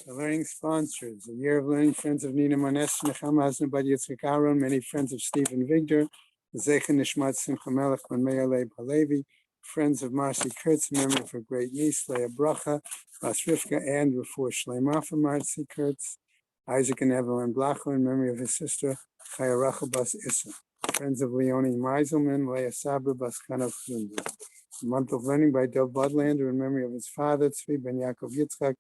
The learning sponsors, a year of learning, friends of Nina Mones, Nechama Hasna Bad Yitzchak Aaron, many friends of Stephen Vigdor, Zecha Nishmat Simcha Melech Ben Meir Leib Halevi, friends of Marcy Kurtz, memory of her great niece, Leah Bracha, Bas Rivka, and Refuah Shlema for Marcy Kurtz, Isaac and Evelyn Blacher, in memory of his sister, Chaya Rachel Bas Issa, friends of Leonie Meiselman, Leah Sabra Bas Kanav Zunder. A month of learning by Dov Budlander in memory of his father, Tzvi Ben Yaakov Yitzchak,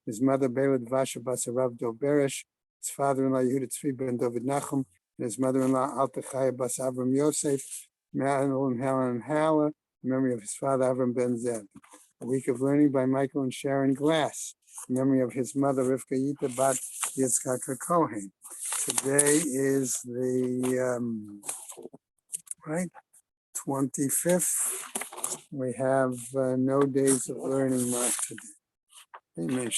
his mother, Bela Vasha Basarav Dov Beresh, his father-in-law, Yehuda Tzvi Ben David Nachum, and his mother-in-law, Alta Chaya Bas Avram Yosef, Manuel and Helen Hala, in memory of his father, Avram Ben Zed. A week of learning by Michael and Sharon Glass, in memory of his mother, Rivka Yita Bat Yitzchak Kohen. Today is the 25th. We have no days of learning marked today. Amen.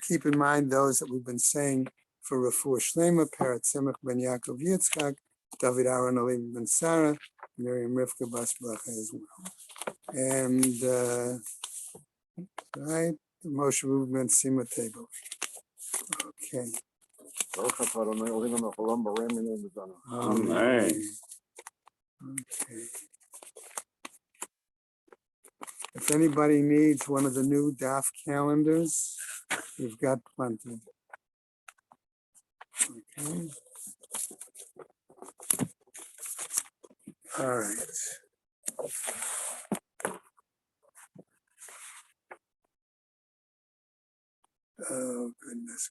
Keep in mind those that we've been saying for Refuah Shlema, Peretz Semach Ben Yaakov Yitzchak, David Aaron Olev Ben Sarah, Miriam Rivka Bas Bracha as well. And the Moshe Reuben Sima table. Okay. Amen. Okay. If anybody needs one of the new DAF calendars, we've got plenty. Okay. All right. Oh, goodness.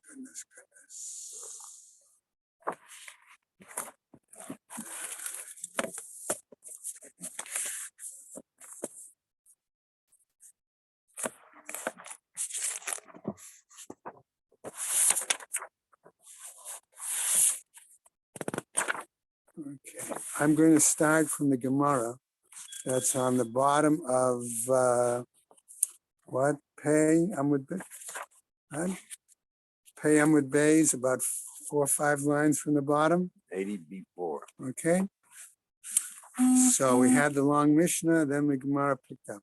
Okay, I'm going to start from the Gemara. That's on the bottom of Pei Amud Bey. Pei Amud Bey is about 4 or 5 lines from the bottom. 80 before. Okay. So we had the long Mishnah, then the Gemara picked up.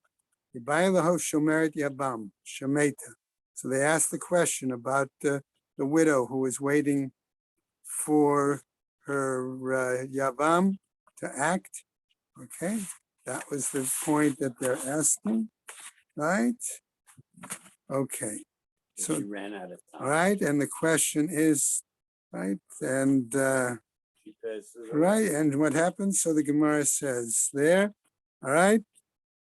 Shomeret Yabam, Shemeta. So they asked the question about the widow who was waiting for her Yavam to act. Okay, that was the point that they're asking, right? Okay. So she ran out of time. All right, and the question is, right, and right, and what happens? So the Gemara says there, all right,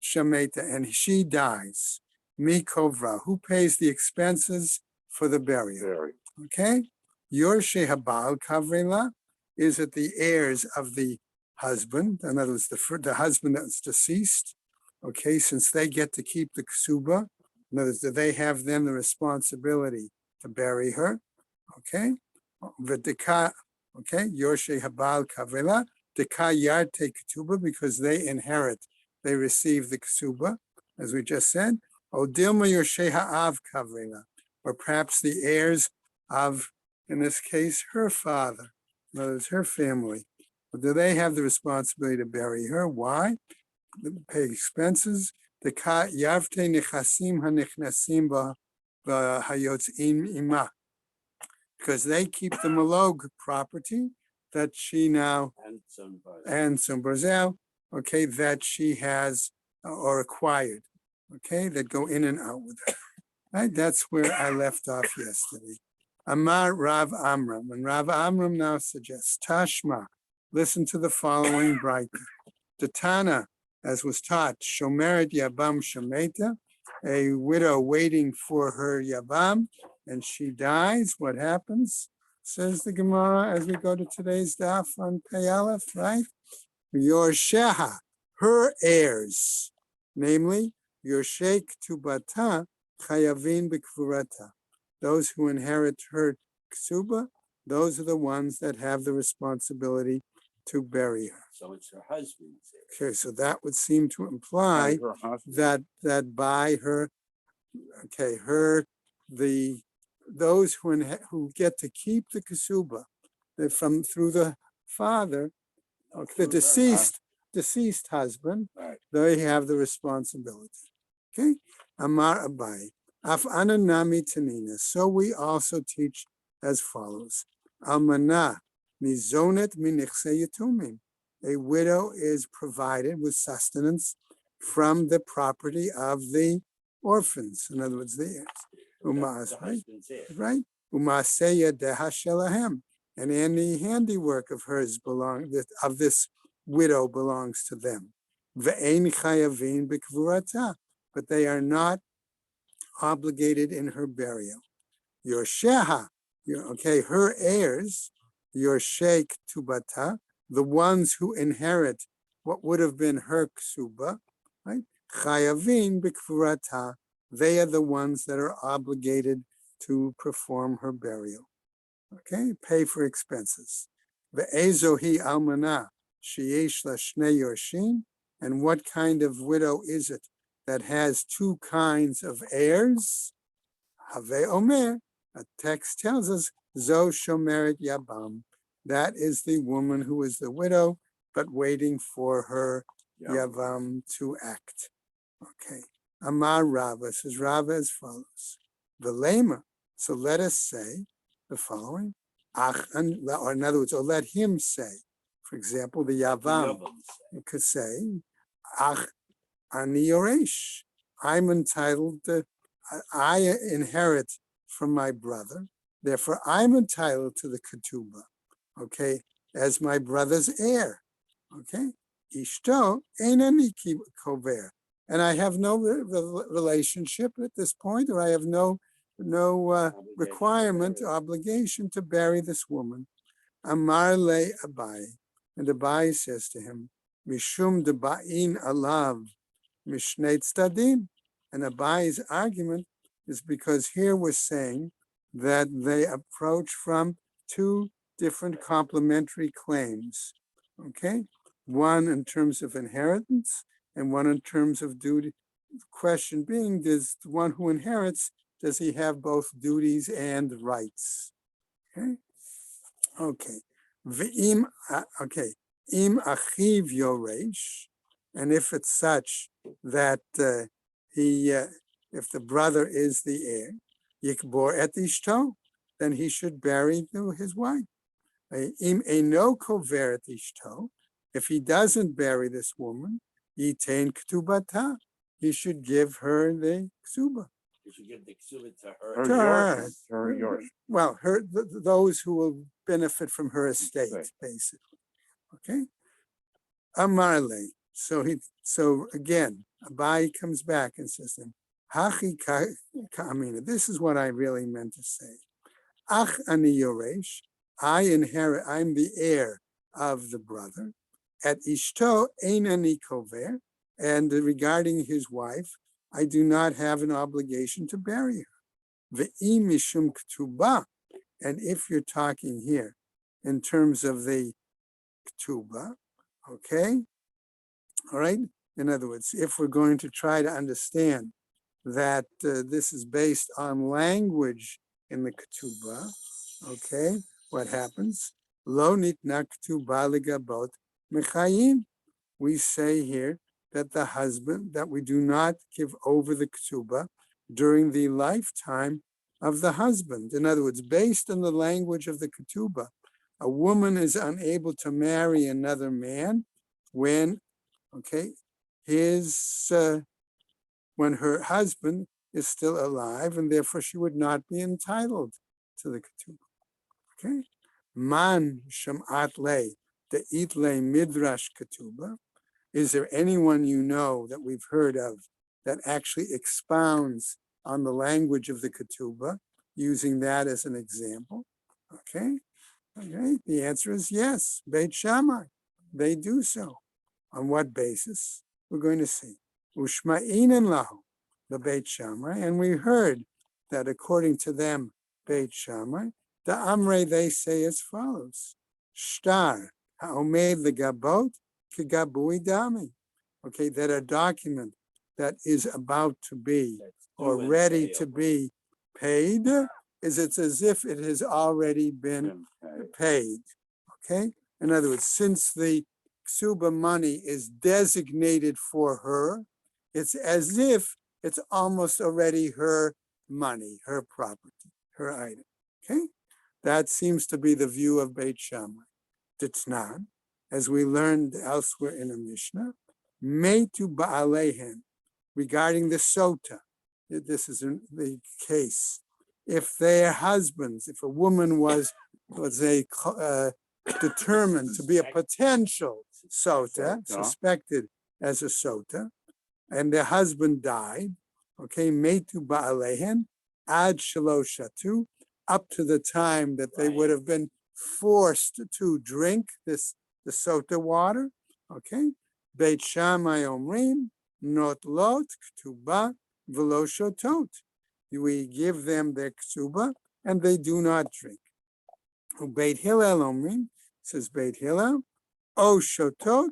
Shemeta, and she dies. Mi Kovra, who pays the expenses for the burial? Okay, Yorshe Habal Kavrela, is it the heirs of the husband? In other words, the husband that's deceased. Okay, since they get to keep the ksuba, in other words, they have then the responsibility to bury her. Okay, V'deka, okay, Yorshe Habal Kavrela, Deka Yarte Ketuba, because they inherit, they receive the ksuba, as we just said. O Dilma Yorshe Ha'av Kavrela, or perhaps the heirs of, in this case, her father, in other words, her family. But do they have the responsibility to bury her? Why? They pay expenses. The Yavte Nechasim HaNechnasim B'Hayotzim Ima, because they keep the Malog property that she now, and some Brazil, okay, that she has or acquired, okay, that go in and out with her. Right? That's where I left off yesterday. Amar Rav Amram, and Rav Amram now suggests, Tashma, listen to the following brighter. The Tana, as was taught, Shomeret Yabam Shemeta, a widow waiting for her Yabam, and she dies. What happens? Says the Gemara as we go to today's daf on Pei Aleph, right? Yorsheha, her heirs, namely, Yoshek Tubata Chayavin B'Kvurata. Those who inherit her ksuba, those are the ones that have the responsibility to bury her. So it's her husband. Okay, so that would seem to imply that by her, okay, those who get to keep the ksuba, through the father, the deceased husband, right, they have the responsibility. Okay? Amar Abai. Af ananami tanina. So we also teach as follows. Almana nizonet minichse yatumim. A widow is provided with sustenance from the property of the orphans. In other words, the heirs. Umas, right? Right? Umaseya deha shelahem. And any handiwork of hers of this widow belongs to them. Ve'ein chayavin b'kvurata. But they are not obligated in her burial. Your sheha, her heirs, your sheikh tubata, the ones who inherit what would have been her ksuba, right? Chayavin b'kvurata, they are the ones that are obligated to perform her burial. Okay, pay for expenses. Ve'ezohi almana sheyesh la shnei yorshin, and what kind of widow is it that has two kinds of heirs? Have Omer, a text tells us, Zo Shomeret Yabam. That is the woman who is the widow, but waiting for her Yavam to act. Okay. Amar Rava, says Rava as follows. Velema. So let us say the following. Or in other words, or let him say. For example, the Yavam. You could say, Ach Ani Yoresh. I'm entitled to, I inherit from my brother. Therefore, I'm entitled to the ketubah, okay, as my brother's heir, okay? Ishto einani kover. And I have no relationship at this point, or I have no requirement, obligation to bury this woman. Amar le Abai. And Abai says to him, Mishum deba'in alav mishnei tzaddim. And Abai's argument is because here we're saying that they approach from two different complementary claims, okay? One in terms of inheritance and one in terms of duty. The question being, does the one who inherits, does he have both duties and rights? Okay. Okay. Im achiv yoresh, and if it's such that if the brother is the heir, yikbor et ishto, then he should bury his wife. Im eno kover et ishto, if he doesn't bury this woman, yitain ktubata, he should give her the ksuba. You should give the ksuba to To her. Yours. Well, those who will benefit from her estate, Right. basically. Okay. Amarle. So again, Abai comes back and says to him, Hachi ka'amina. This is what I really meant to say. Ach ani yoresh. I inherit, I'm the heir of the brother. At ishto ein ani kover. And regarding his wife, I do not have an obligation to bury her. Ve'im mishum ketubah. And if you're talking here in terms of the ketubah, okay? All right? In other words, if we're going to try to understand that this is based on language in the ketubah, okay? What happens? Lo nitna ketubah ligabot mechayim. We say here that the husband, that we do not give over the ketubah during the lifetime of the husband. In other words, based on the language of the ketubah, a woman is unable to marry another man when, okay, when her husband is still alive, and therefore she would not be entitled to the ketubah. Okay, man shamat le de itle midrash ketubah. Is there anyone you know that we've heard of that actually expounds on the language of the ketubah, using that as an example? Okay, the answer is yes. Beit Shammai, they do so. On what basis? We're going to see. Ushma'inan lahu, the Beit Shammai, and we heard that according to them, Beit Shammai, the Amre, they say as follows: Shtar ha'omed legabot kigabui dami. Okay, that a document that is about to be or ready to be paid it's as if it has already been paid. Okay, in other words, since the ksuba money is designated for her, it's as if it's almost already her money, her property, her item. Okay? That seems to be the view of Beit Shammai. Ditnan, as we learned elsewhere in a Mishnah, Meitu ba'alehen, regarding the sota. This is the case. If their husbands, if a woman was, let's say, determined to be a potential sota, suspected as a sota, and their husband died, okay, Meitu ba'alehen, ad shaloshatu, up to the time that they would have been forced to drink the sota water, okay? Beit Shammai omrim, not lot ktuba v'lo shotot. We give them their ktuba and they do not drink. Beit Hillel omrim, says Beit Hillel, o shotot,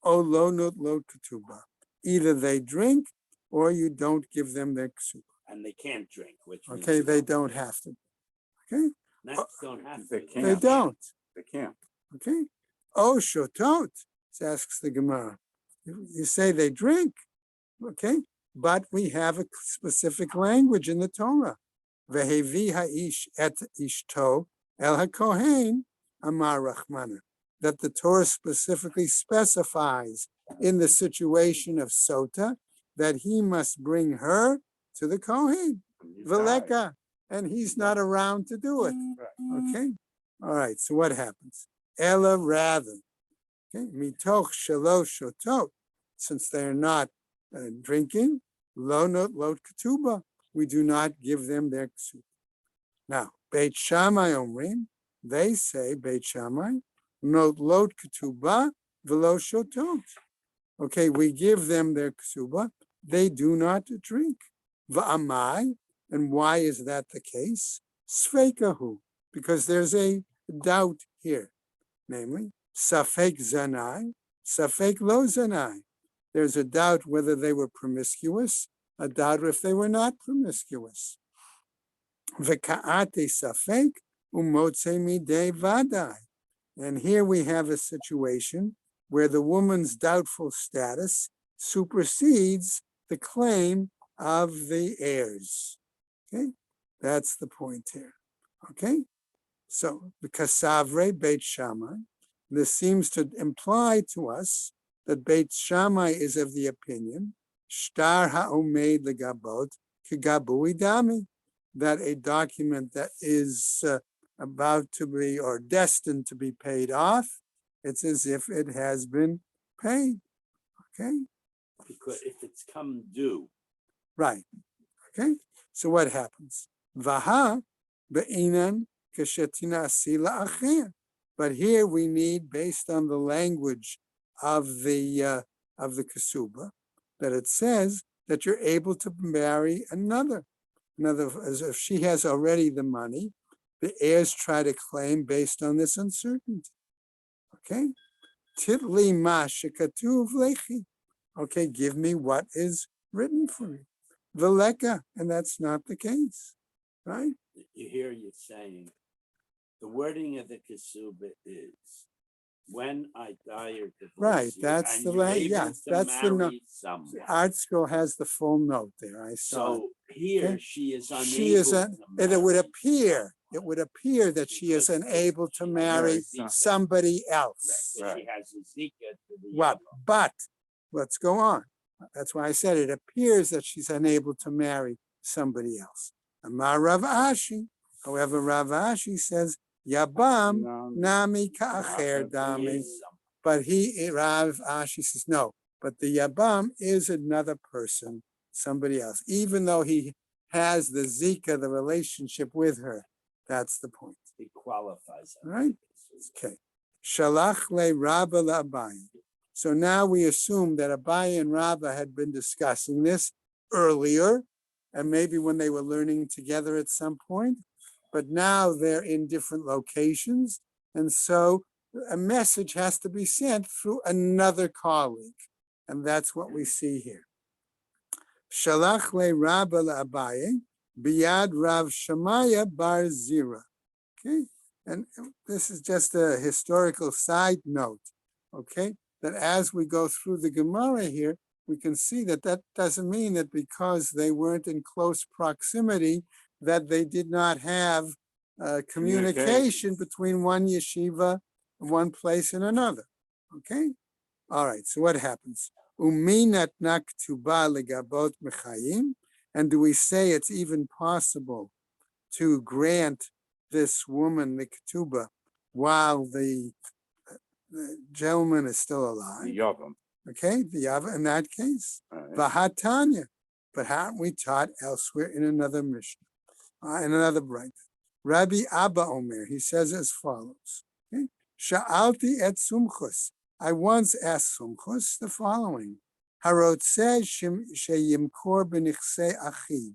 o lo not lot ktuba. Either they drink or you don't give them their ktuba. And they can't drink, which means okay, they don't have to. Okay, don't have to. They can't. they don't. They can't. Okay, oh shotot, asks the Gemara. You say they drink, okay, but we have a specific language in the Torah. Vehevi ha'ish et ishto el hakohen amar rachmana, that the Torah specifically specifies in the situation of sota that he must bring her to the kohen, veleka, and he's not around to do it. Okay, all right. So what happens? Ella rather, okay, mitoch shalosh shotot, since they're not drinking, lo not lot ketuba, we do not give them their ksuba. Now, Beit Shammai omrim, they say Beit Shammai, not lot ketuba v'lo shotot. Okay, we give them their ksuba, they do not drink. Va'amai, and why is that the case? Sveikahu, because there's a doubt here, namely, safek zanai, safek lo zanai. There's a doubt whether they were promiscuous, a doubt if they were not promiscuous. V'ka'ate safek umotze midei vadai. And here we have a situation where the woman's doubtful status supersedes the claim of the heirs. Okay, that's the point here. Okay, so the Kasavre Beit Shammai, this seems to imply to us that Beit Shammai is of the opinion, Shtar ha'omed legabot kegabui dami, that a document that is about to be or destined to be paid off, it's as if it has been paid. Okay, Because if it's come due, right. Okay, so what happens? Vaha be'inan kashetina asila acher. But here we need, based on the language of the kasuba, that it says that you're able to marry another. As if she has already the money, the heirs try to claim based on this uncertainty. Okay, titli ma shekatuv lechi. Okay, give me what is written for you. Veleka, and that's not the case, right? you hear you saying, the wording of the Kasuba is, when I die or divorce Right, you, that's and the you're way. able Yes, to that's the note. marry someone. Art School has the full note there. I saw it. So here Okay. she is unable She is to and it would marry appear. someone. It would appear that she is Because unable to she marry has a Zika. somebody else. Right, Right. she has a Zika to the What? Yava. But let's go on. That's why I said it appears that she's unable to marry somebody else. Amar Rav Ashi. However, Rav Ashi says, Yabam nami ka'acher dami. But Rav Ashi says, no, but the Yabam is another person, somebody else, even though he has the Zika, the relationship with her. That's the point. It qualifies. All right? Okay. Shalach le Rabba la Abaye. So now we assume that Abaye and Rabba had been discussing this earlier, and maybe when they were learning together at some point, but now they're in different locations, and so a message has to be sent through another colleague, and that's what we see here. Shalach le Rabba la Abaye biyad Rav Shamaya bar Zira. Okay, and this is just a historical side note. Okay, that as we go through the Gemara here, we can see that that doesn't mean that because they weren't in close proximity, that they did not have communication between one yeshiva, one place and another. Okay? All right, so what happens? Uminat naktuba legabot mechayim. And do we say it's even possible to grant this woman the ketubah while the gentleman is still alive? The Yavam. Okay, the Yava in that case. Right. Vahatanya. But haven't we taught elsewhere in another Mishnah, in another bright? Rabbi Abba Omer, he says as follows. Okay? Sha'alti et sumchus. I once asked Sumchus the following. Harotzeh sheyimkor b'nichsei achiv.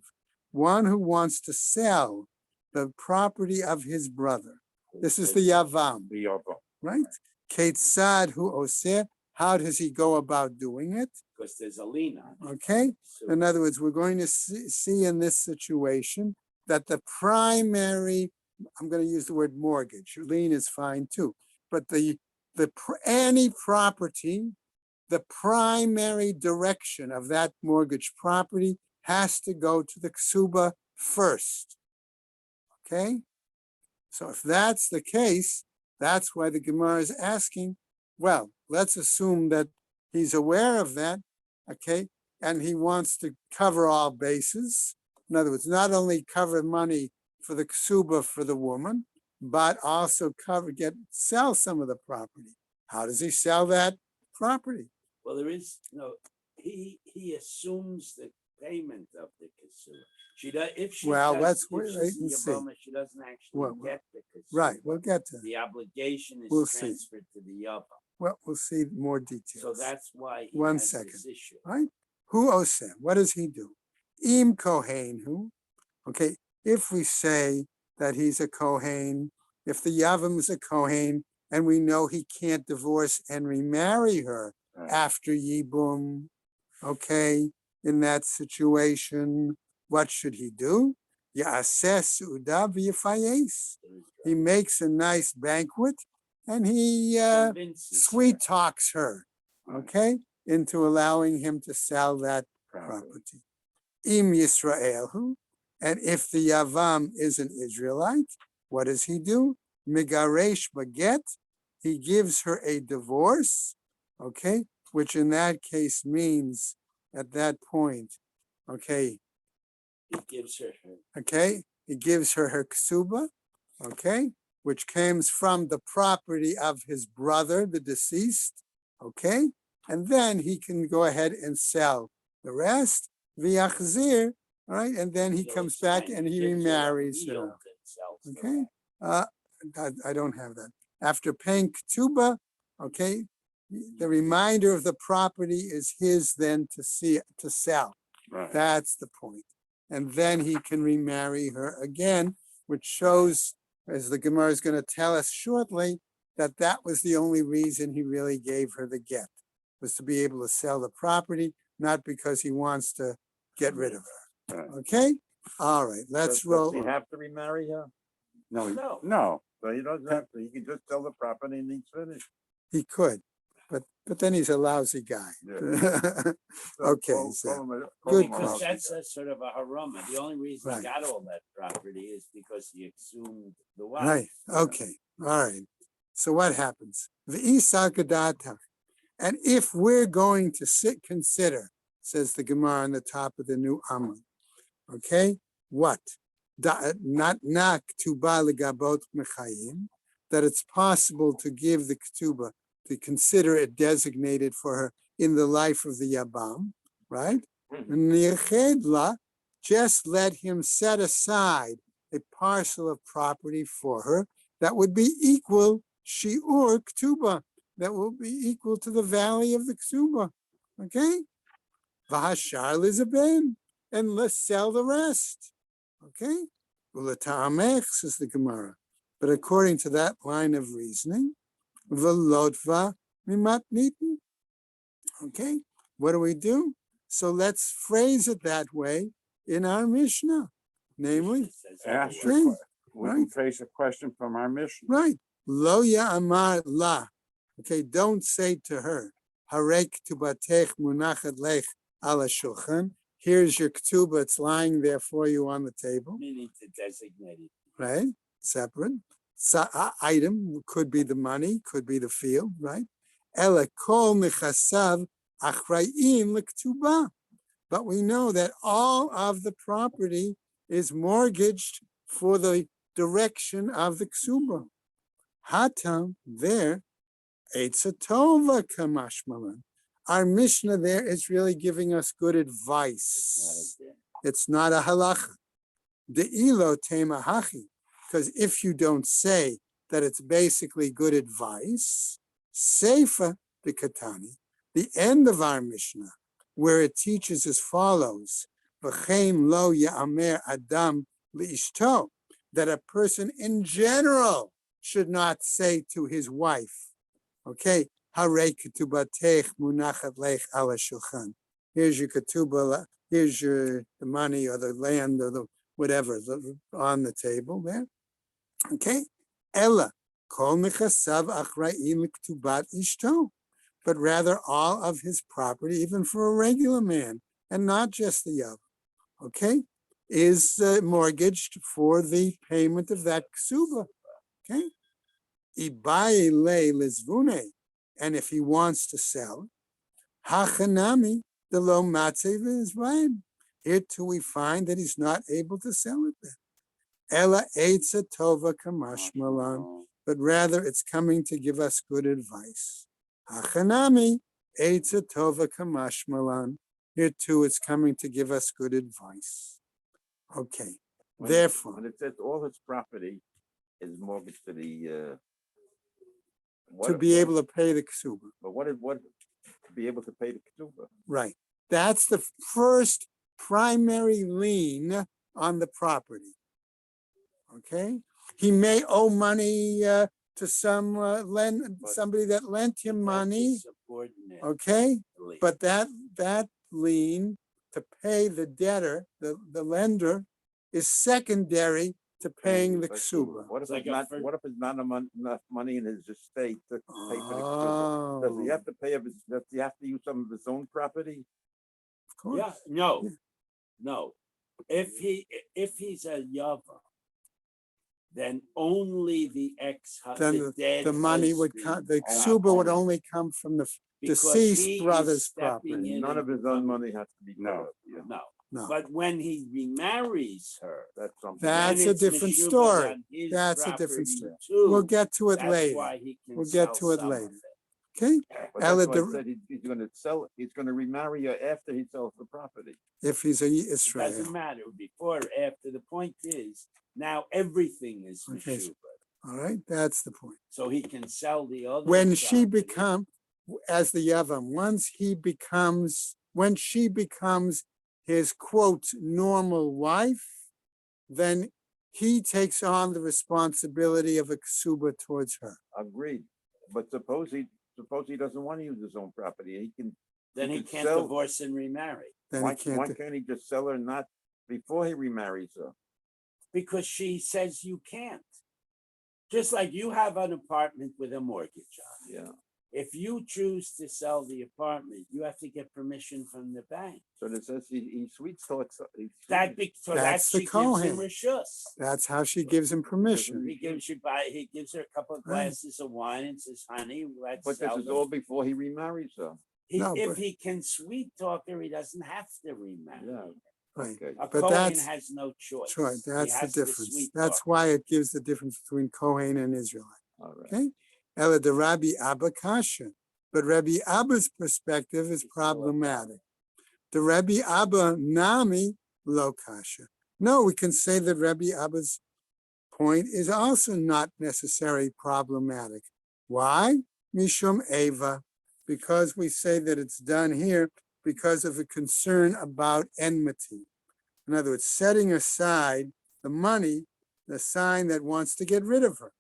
One who wants to sell the property of his brother. This is the Yavam, The Yavam. right? Ketzad hu oseh. How does he go about doing it? Because there's a lien on it. Okay. So In other words, we're going to see in this situation that the primary, I'm going to use the word mortgage, lien is fine too, but any property, the primary direction of that mortgage property has to go to the ksuba first. Okay? So if that's the case, that's why the Gemara is asking, well, let's assume that he's aware of that, okay, and he wants to cover all bases. In other words, not only cover money for the ksuba for the woman, but also sell some of the property. How does he sell that property? well, there is he assumes the payment of the kasuba. If she Well, does, let's if wait she's and the see. Yavama, she doesn't actually Well, get the kasuba. Right, we'll get to that. The obligation is We'll see. transferred to the Yava. Well, we'll see more details. So that's why he One has second. this issue. Right? Who oseh? What does he do? Im kohen who? Okay, if we say that he's a kohen, if the yavam is a kohen, and we know he can't divorce and remarry her Right. after yibum, okay, in that situation, what should he do? Ya'aseh su'uda v'yafayes. He makes a nice banquet and he Convinces sweet her. talks her, Right. okay, into allowing him to sell that property. Im Yisraelhu, and if the Yavam is an Israelite, what does he do? Migaresh baget, he gives her a divorce, okay, which in that case means at that point, okay, He gives her okay, he gives her her ksuba, okay, which comes from the property of his brother, the deceased, okay, and then he can go ahead and sell the rest, v'yachzir, all right, and then he So comes it's back fine. and he gives her a remarries yield her, and sells the okay? rest. I don't have that. After paying ktuba, okay, the remainder of the property is his then to sell. Right. That's the point. And then he can remarry her again, which shows, as the Gemara is going to tell us shortly, that that was the only reason he really gave her the get, was to be able to sell the property, not because he wants to get rid of her. Right. Okay? All right, let's Does roll he on. have to remarry her? No. No. No. So he doesn't have to. He can just sell the property and he's finished. He could, but then he's a lousy guy. Yeah. So Okay, call- so, call him a- call good him a Because lousy that's guy. a sort of a harama. The only reason Right. he got all that property is because he assumed the wife. right, okay, all right. So what happens? V'isa gadata. And if we're going to consider, says the Gemara on the top of the new Amud, okay, what? Not ktuba legabot mechayim, that it's possible to give the ktuba, to consider it designated for her in the life of the Yabam, right? Nirchedla, just let him set aside a parcel of property for her that would be equal, shi'ur ktuba, that will be equal to the value of the ktuba, okay? V'hashar lizaben, and let's sell the rest, okay? Ulata'amech, says the Gemara. But according to that line of reasoning, v'lotva mimat nitin, okay? What do we do? So let's phrase it that way in our Mishnah, namely, Says Ask otherwise. your okay, We right. can face a question from our mission. right, lo ya'amar la, okay, don't say to her, Harei ktubatech munachat lech ala shulchan. Here's your ketubah, it's lying there for you on the table, Meaning to designate it. right? Separate. Item could be the money, could be the field, right? Ela kol nechasav achrayim lektubah. But we know that all of the property is mortgaged for the direction of the ksuba. Hatam there, Eitzatova kamashmalan. Our Mishnah there is really giving us good advice. It's not a halacha. De'ilo tema hachi. Because if you don't say that it's basically good advice, seifa the katani, the end of our Mishnah, where it teaches as follows: V'chein lo ya'amer adam li'ishto, that a person in general should not say to his wife, okay, harei ketubatech munachat lech ala shulchan. Here's your ketubah, here's the money or the land or the whatever on the table there. Okay, ella kol nechasav achrayim lektubat ishto, but rather all of his property, even for a regular man, and not just the yav, okay, is mortgaged for the payment of that ksuba. Okay, ibaye le lizvune, and if he wants to sell, hachanami the lo matzev is right. Here too we find that he's not able to sell it then. Ella eitza tova kamashmalan, but rather it's coming to give us good advice. Hachanami eitza tova kamashmalan. Here too it's coming to give us good advice. Okay, therefore, when it says all his property is mortgaged to the to be able to pay the ksuba, but what to be able to pay the ketubah? right? That's the first primary lien on the property. Okay, he may owe money to some somebody that lent him money. Okay, but that lien to pay the debtor, the lender, is secondary to paying the ksuba. What if it's not enough money in his estate to pay for the ksuba? Does he have to pay of his? Does he have to use some of his own property? Of course. Yeah, no. If he's a yava, then only the the money would come. The ksuba would only come from the deceased brother's property. None of his own money has to be no. But when he remarries her, that's a different story. That's a different story. We'll get to it later. We'll get to it later. Okay. He's going to sell. He's going to remarry her after he sells the property. If he's a Israel, it doesn't matter before or after. The point is now everything is okay. All right, that's the point. So he can sell the other. When she becomes, as the yavam, when she becomes his quote normal wife, then he takes on the responsibility of a ksuba towards her. Agreed. But suppose he doesn't want to use his own property. He can't divorce and remarry. Why can't he just sell her not before he remarries her? Because she says you can't. Just like you have an apartment with a mortgage on it. Yeah. If you choose to sell the apartment, you have to get permission from the bank. So it says he sweet talks. That's the Kohen. That's how she gives him permission. He gives her a couple of glasses of wine and says, "Honey, let's." But this is all before he remarries her. If he can sweet talk her, he doesn't have to remarry. Yeah. Right. Okay. A Kohen has no choice. Right. That's the difference. That's why it gives the difference between Kohen and Israelite. All right. Okay. Ela de Rabbi Abba Kasha. But Rabbi Abba's perspective is problematic. The Rabbi Abba Nami Lo Kasha. No, we can say that Rabbi Abba's point is also not necessarily problematic. Why? Mishum Eva. Because we say that it's done here because of a concern about enmity. In other words, setting aside the money, the sign that wants to get rid of her.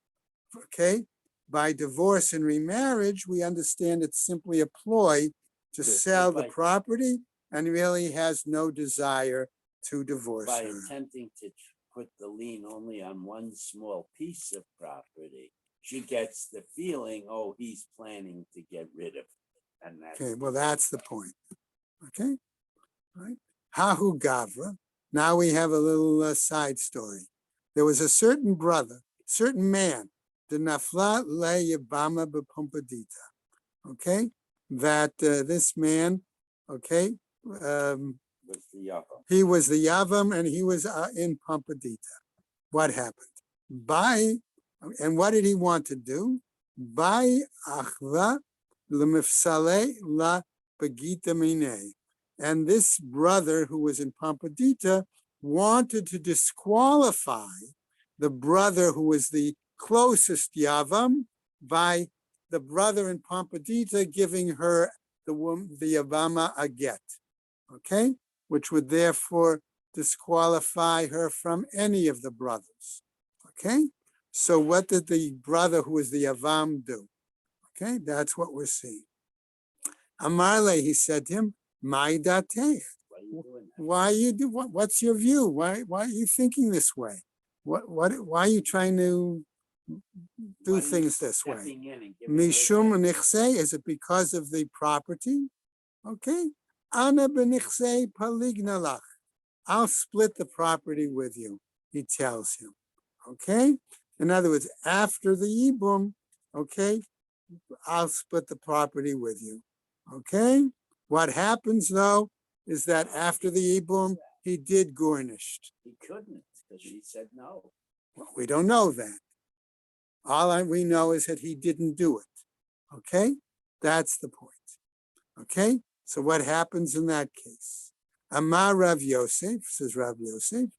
Okay? By divorce and remarriage, we understand it's simply a ploy to sell the property and really has no desire to divorce her. By attempting to put the lien only on one small piece of property, she gets the feeling, oh, he's planning to get rid of it. And that's Okay, well, that's the point. Okay, right? Hahu Gavra. Now we have a little side story. There was a certain brother, certain man, the Nafla le Yabama b'Pumpadita. Okay, that this man, okay, was the Yavam. he was the Yavam and he was in Pumpadita. What happened? By, and what did he want to do? By achva lemifsale la pagita mine. And this brother who was in Pampadita wanted to disqualify the brother who was the closest Yavam by the brother in Pampadita giving her the Yavama a get, okay? Which would therefore disqualify her from any of the brothers, okay? So what did the brother who was the Yavam do? Okay, that's what we're seeing. Amarle, he said to him, "My datech. Why you do what's your view? Why are you thinking this way? Why are you trying to do things this way? Mishum nichse, is it because of the property? Okay. Ana benichse palignalach. I'll split the property with you, he tells him. Okay? In other words, after the Yibum, okay, I'll split the property with you. Okay? What happens though is that after the Yibum, he did garnished. He couldn't because she said no. Well, we don't know that. All we know is that he didn't do it. Okay? That's the point. Okay? So what happens in that case? Amar Rav Yosef, says Rav Yosef,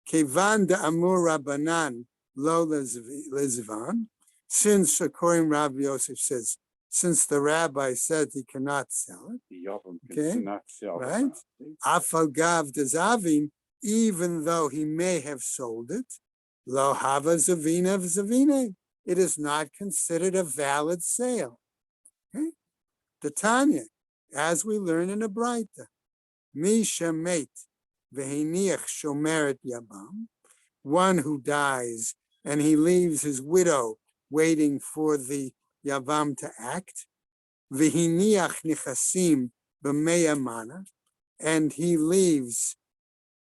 Kevan da Amur Rabbanan lo lezivan, since according Rav Yosef says, since the rabbi said he cannot sell it, The Yavam okay, cannot sell the right? property. Afal gav dezavin, even though he may have sold it, lo hava zavina of zavine, it is not considered a valid sale. Okay? The Tanya, as we learn in the Braita, Misha mate vehiniach shomeret yabam, one who dies and he leaves his widow waiting for the yavam to act, vehiniach nichasim b'meya mana, and he leaves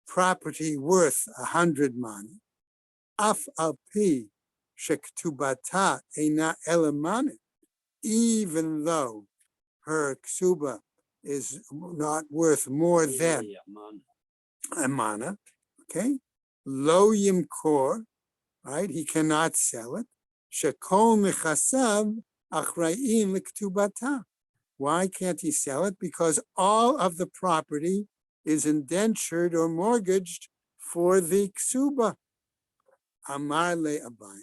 property worth 100 mana, af al pi shektubata eina elamana, even though her ksuba is not worth more than a mana, okay? Lo yimkor, right? He cannot sell it. Shekol mechasav achrayim liktubata. Why can't he sell it? Because all of the property is indentured or mortgaged for the ksuba. Amar le Abai,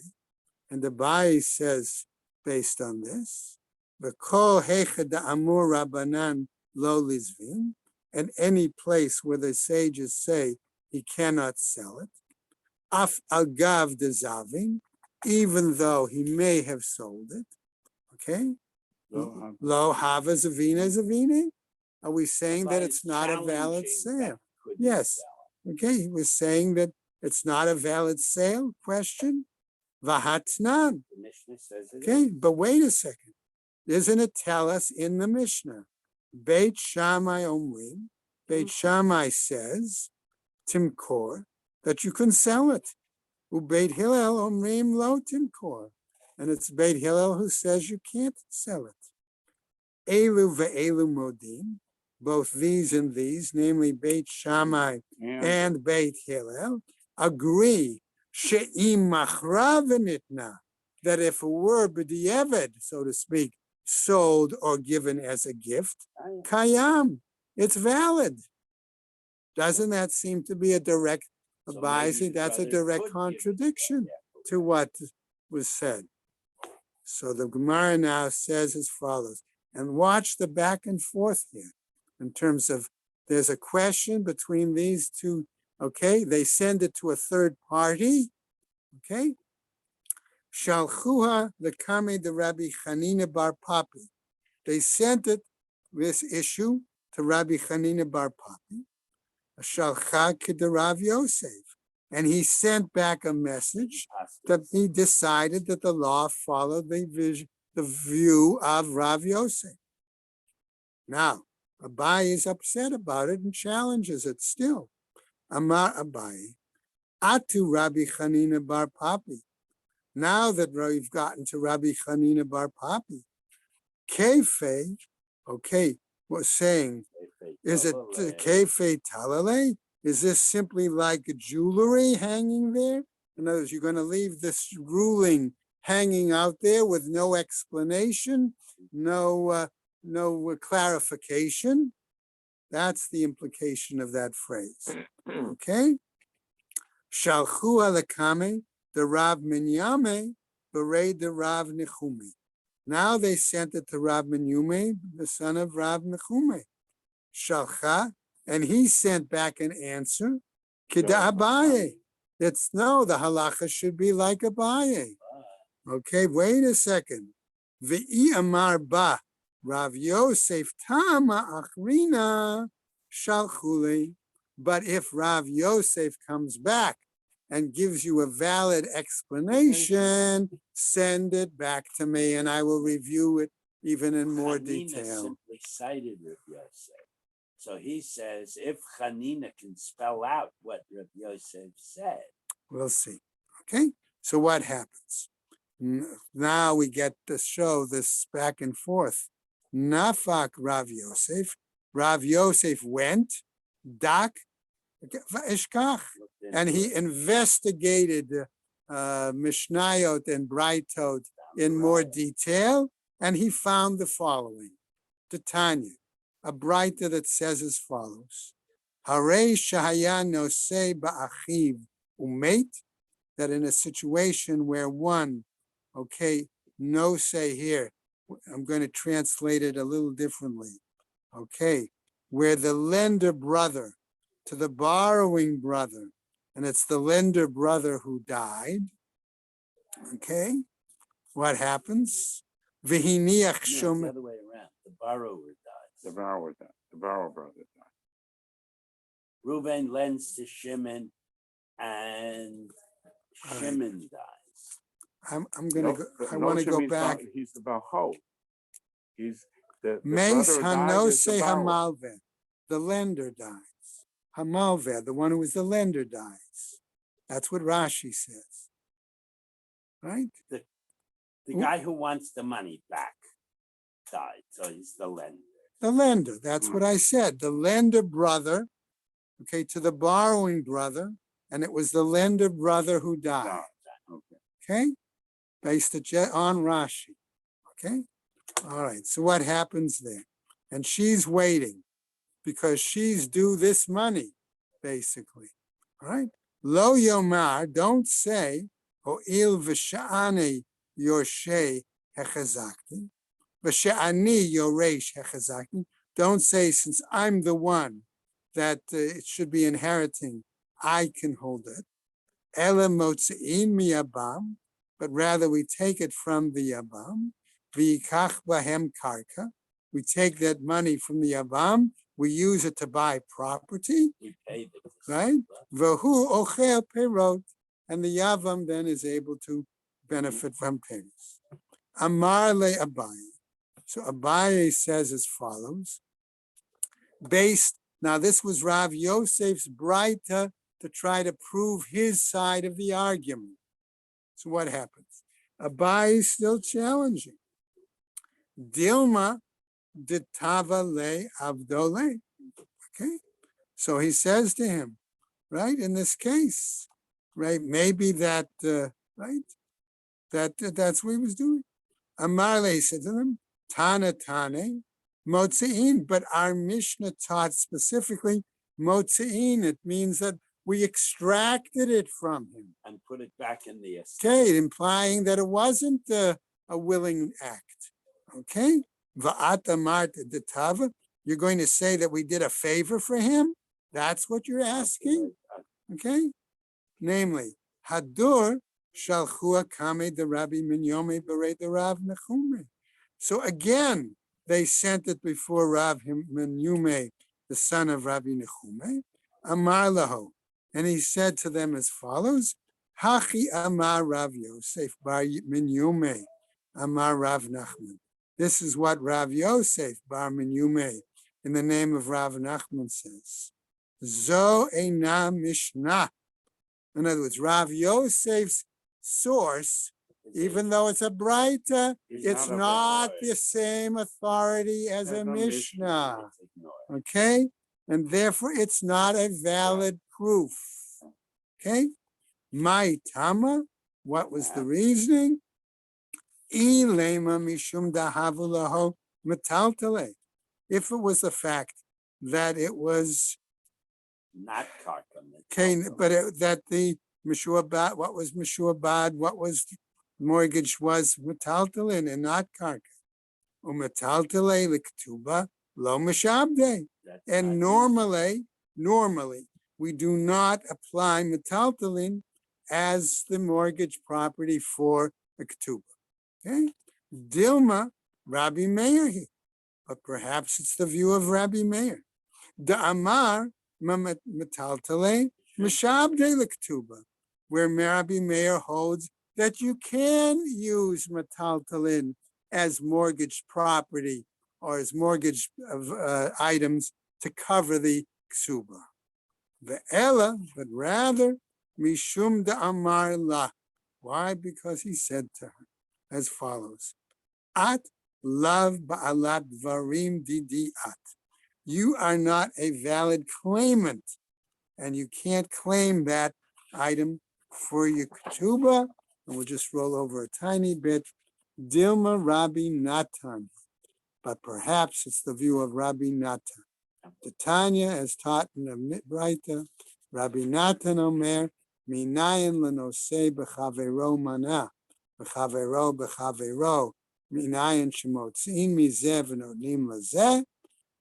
and Abai says, based on this, v'kol hechad amur rabbanan lo lizvin, and any place where the sages say he cannot sell it, af agav dezavin, even though he may have sold it, okay? Lo hava zavina zavine. Are we saying that it's not a valid sale? Yes. Okay, he was saying that it's not a valid sale, question? Vahatnan. The Mishnah says it Okay, is. but wait a second. Doesn't it tell us in the Mishnah? Beit Shammai Omrim, Beit Shammai says, Timkor, that you can sell it. Beit Hillel Omrim lo Timkor. And it's Beit Hillel who says you can't sell it. Elu ve'elu modim, both these and these, namely Beit Shammai and Beit Hillel, agree she'im machra v'nitna, that if a were b'di'evet, so to speak, sold or given as a gift, kayam, it's valid. Doesn't that seem to be a direct So bias? maybe the That's a brother direct could give it contradiction back. to what was said. So the Gemara now says as follows, and watch the back and forth here in terms of there's a question between these two, okay? They send it to a third party, okay? Shalchuha lekame de Rabbi Chanina bar Papi. They sent it, this issue, to Rabbi Chanina bar Papi. Shalcha de Rav Yosef. And he sent back a message that he decided that the law followed the view of Rav Yosef. Now, Abai is upset about it and challenges it still. Amar Abai, Atu Rabbi Chanina bar Papi. Now that we've gotten to Rabbi Chanina bar Papi, Kefe, okay, was saying, is it Kefe Talale? Is this simply like jewelry hanging there? In other words, you're going to leave this ruling hanging out there with no explanation, no clarification. That's the implication of that phrase. Okay? Shalchu alakame, the Rav Minyame, bereid the Rav Nechume. Now they sent it to Rav Minyame, the son of Rav Nechume. Shalcha, and he sent back an answer. Kida Abaye. It's no, the halacha should be like Abaye. Okay, wait a second. V'i amar ba, Rav Yosef Tama Achrina Shalchule. But if Rav Yosef comes back and gives you a valid explanation, send it back to me and I will review it even in more Hanina detail. simply cited Rav Yosef. So he says, if Hanina can spell out what Rav Yosef said. We'll see. Okay, so what happens? Now we get to show this back and forth. Nafak Rav Yosef. Rav Yosef went, dak, ishkach, and he investigated Mishnayot and Braitot in more detail, and he found the following. Titania, a Braita that says as follows: Harei shahaya nosei ba'achiv umeit, that in a situation where one, okay, no say here, I'm going to translate it a little differently, okay, where the lender brother to the borrowing brother, and it's the lender brother who died, okay, what happens? V'hiniach No, it's shom. the other way around. The borrower dies. The borrower died. The borrower brother died. Reuben lends to Shimon, and All right. Shimon dies. I'm going to go, I want to go back. He's the Baho. He's the Meis brother who died is the hanose borrower. hamalve, the lender dies. Hamalve, the one who was the lender, dies. That's what Rashi says, right? The guy who wants the money back died, so he's the lender. The lender, that's what I said. The lender brother, okay, to the borrowing brother, and it was the lender brother who died, okay? Based on Rashi, okay? All right, so what happens there? And she's waiting because she's due this money, basically, all right? Lo yomar, don't say, o il v'sha'ani yoshei hechazakti, v'sha'ani yoresh hechazakti. Don't say, since I'm the one that it should be inheriting, I can hold it. Ela motzein miyabam, but rather we take it from the Yabam. V'yikach bahem karka. We take that money from the Yabam. We use it to buy property, We pay the right? V'hu ochel perot, and the Yavam then is able to benefit from payments. Amar le Abaye. So Abaye says as follows. Now this was Rav Yosef's Braita to try to prove his side of the argument. So what happens? Abaye is still challenging. Dilma ditava le avdole. Okay, so he says to him, right, in this case, right, maybe that, right, that's what he was doing. Amarle said to them, Tana Tane, Motzein, but our Mishnah taught specifically Motzein. It means that we extracted it from him. and put it back in the estate. Okay, implying that it wasn't a willing act. Okay, Va'ata Marta Detava, you're going to say that we did a favor for him? That's what you're asking? Okay, namely, Hadur Shalchua Kame the Rabbi Minyome Bere the Rav Nechume. So again, they sent it before Rav Minyome, the son of Rabbi Nechume, Amar Laho. And he said to them as follows, Hachi Amar Rav Yosef Bar Minyume Amar Rav Nachman. This is what Rav Yosef Bar Minyume in the name of Rav Nachman says, Zo Eina Mishnah. In other words, Rav Yosef's source, even though it's a Braita, it's not the same authority as a Mishnah. Okay? And therefore, it's not a valid proof. Okay? My Tama, what was the reasoning? Ilema mishum dahavu laho metaltale. If it was the fact that it was Not karka. okay, but that the Meshuabad, what was Meshuabad, what was mortgage was metaltalin and not karka. Umetaltale l'ktuba lo meshabde. And normally, we do not apply metaltalin as the mortgage property for a ketubah. Okay? Dilma, Rabbi Meir here. But perhaps it's the view of Rabbi Meir. Da'amar metaltale mishabde l'ktuba, where Rabbi Meir holds that you can use metaltalin as mortgage property or as mortgage of items to cover the ksuba. Ve'ela, but rather, mishum da'amar la. Why? Because he said to her as follows: At lav ba'alat dvarim didi at. You are not a valid claimant, and you can't claim that item for your ketubah. And we'll just roll over a tiny bit. Dilma Rabbi Natan. But perhaps it's the view of Rabbi Natan. The Tanya, as taught in the Braita, Rabbi Natan Omer, Minayin lenosei b'chavero mana, b'chavero, minayin shemotzin mizeh v'nodnim lazeh.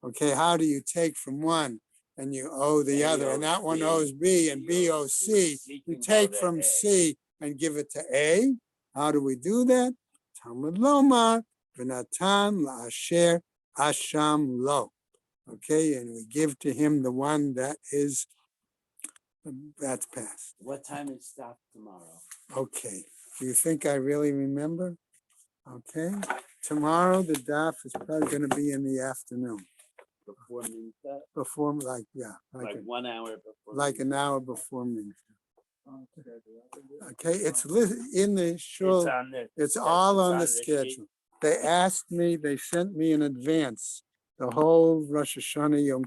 Okay, how do you take from one and you owe the other, and that one owes B and B owes C? You take from C and give it to A. How do we do that? Talmud Lomar v'natan la'asher asham lo. Okay, and we give to him the one that's passed. What time is stop tomorrow? Okay, do you think I really remember? Okay, tomorrow the daf is probably going to be in the afternoon. Before mincha? Before, like 1 hour before. like an hour before mincha. Okay, it's in the shul. It's all on the schedule. They asked me, they sent me in advance the whole Rosh Hashanah Yom